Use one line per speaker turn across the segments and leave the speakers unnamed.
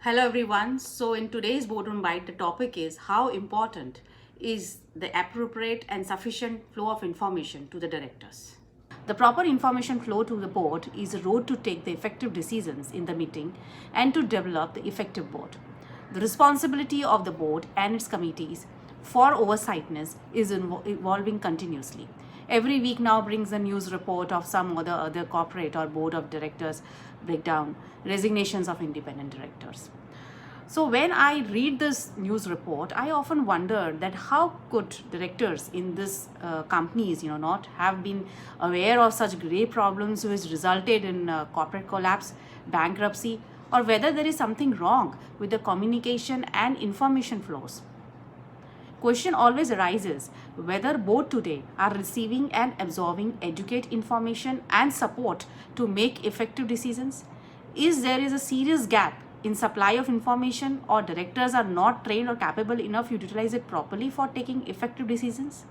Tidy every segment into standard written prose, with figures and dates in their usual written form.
Hello everyone. So in today's boardroom bite, the topic is how important is the appropriate and sufficient flow of information to the directors. The proper information flow to the board is a road to take the effective decisions in the meeting and to develop the effective board. The responsibility of the board and its committees for oversightness is evolving continuously. Every week now brings a news report of some other corporate or board of directors breakdown, resignations of independent directors. So when I read this news report, I often wonder that how could directors in this companies, not have been aware of such grave problems which resulted in corporate collapse, bankruptcy, or whether there is something wrong with the communication and information flows. Question always arises whether both today are receiving and absorbing adequate information and support to make effective decisions. There is a serious gap in supply of information, or directors are not trained or capable enough to utilize it properly for taking effective decisions?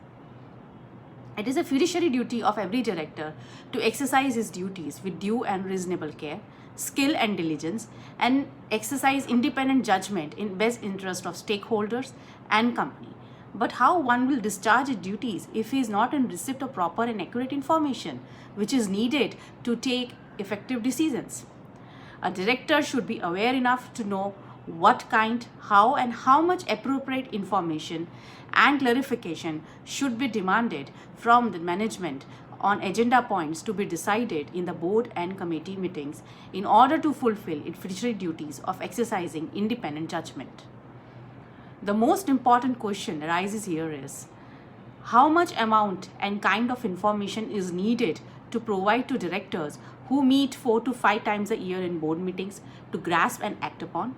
It is a fiduciary duty of every director to exercise his duties with due and reasonable care, skill and diligence, and exercise independent judgment in best interest of stakeholders and company. But how one will discharge his duties if he is not in receipt of proper and accurate information which is needed to take effective decisions? A director should be aware enough to know what kind, how, and how much appropriate information and clarification should be demanded from the management on agenda points to be decided in the board and committee meetings in order to fulfill its fiduciary duties of exercising independent judgment. The most important question arises here is how much amount and kind of information is needed to provide to directors who meet 4 to 5 times a year in board meetings to grasp and act upon?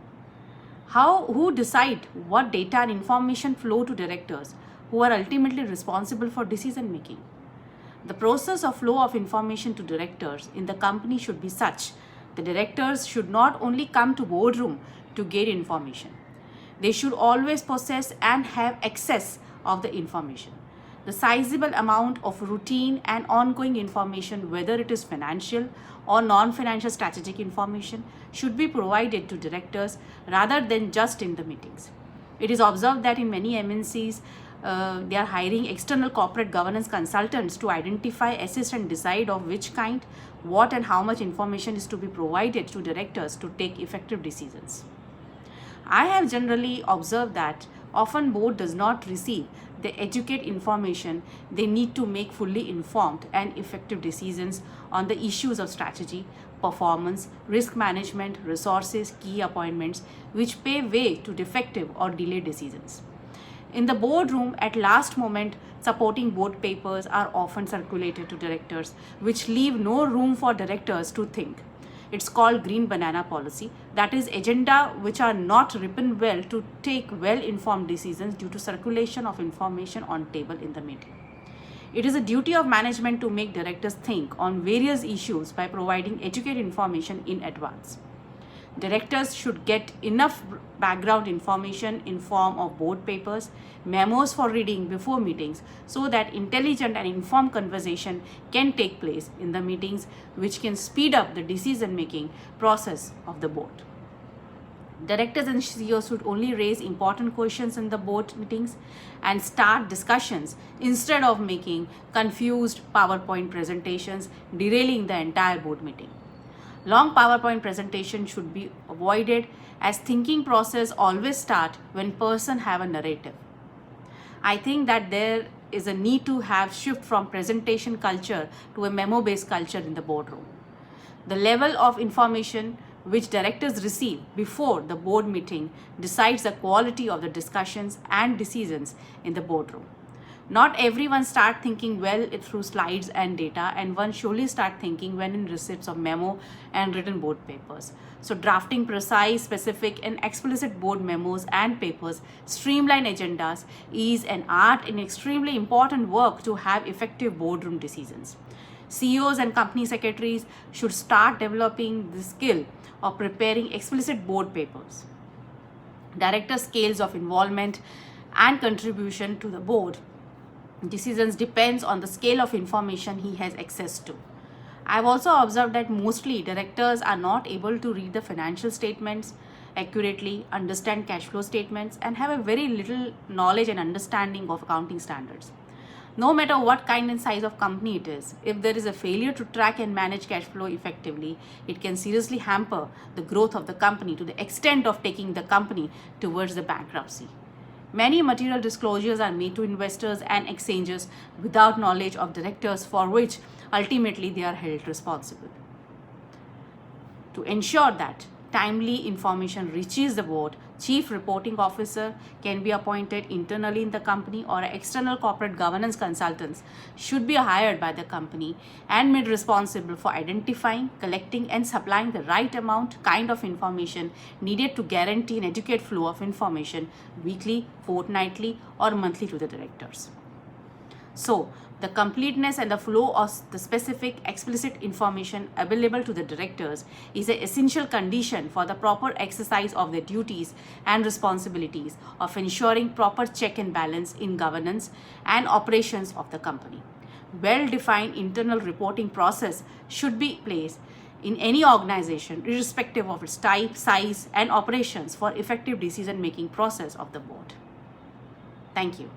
Who decide what data and information flow to directors who are ultimately responsible for decision making? The process of flow of information to directors in the company should be such the directors should not only come to boardroom to get information. They should always possess and have access of the information. The sizable amount of routine and ongoing information, whether it is financial or non-financial strategic information, should be provided to directors rather than just in the meetings. It is observed that in many MNCs, they are hiring external corporate governance consultants to identify, assess, and decide of which kind, what, and how much information is to be provided to directors to take effective decisions. I have generally observed that often board does not receive the adequate information they need to make fully informed and effective decisions on the issues of strategy, performance, risk management, resources, key appointments, which pave way to defective or delayed decisions. In the boardroom, at last moment, supporting board papers are often circulated to directors, which leave no room for directors to think. It's called green banana policy. That is agenda which are not written well to take well-informed decisions due to circulation of information on table in the meeting. It is a duty of management to make directors think on various issues by providing educated information in advance. Directors should get enough background information in form of board papers, memos for reading before meetings so that intelligent and informed conversation can take place in the meetings, which can speed up the decision making process of the board. Directors and CEOs should only raise important questions in the board meetings and start discussions instead of making confused PowerPoint presentations derailing the entire board meeting. Long PowerPoint presentation should be avoided as thinking process always start when person have a narrative. I think that there is a need to have shift from presentation culture to a memo-based culture in the boardroom. The level of information which directors receive before the board meeting decides the quality of the discussions and decisions in the boardroom. Not everyone start thinking well through slides and data, and one surely start thinking when in receipts of memo and written board papers. So drafting precise, specific, and explicit board memos and papers, streamline agendas is an art and extremely important work to have effective boardroom decisions. CEOs and company secretaries should start developing the skill of preparing explicit board papers. Director scales of involvement and contribution to the board decisions depends on the scale of information he has access to. I've also observed that mostly directors are not able to read the financial statements, accurately, understand cash flow statements, and have a very little knowledge and understanding of accounting standards. No matter what kind and size of company it is, if there is a failure to track and manage cash flow effectively, it can seriously hamper the growth of the company to the extent of taking the company towards the bankruptcy. Many material disclosures are made to investors and exchanges without knowledge of directors, for which ultimately they are held responsible. To ensure that timely information reaches the board, Chief Reporting Officer can be appointed internally in the company, or external corporate governance consultants should be hired by the company and made responsible for identifying, collecting, and supplying the right amount, kind of information needed to guarantee an adequate flow of information weekly, fortnightly, or monthly to the directors. So, the completeness and the flow of the specific explicit information available to the directors is an essential condition for the proper exercise of their duties and responsibilities of ensuring proper check and balance in governance and operations of the company. Well-defined internal reporting process should be placed in any organization, irrespective of its type, size, and operations, for effective decision-making process of the board. Thank you.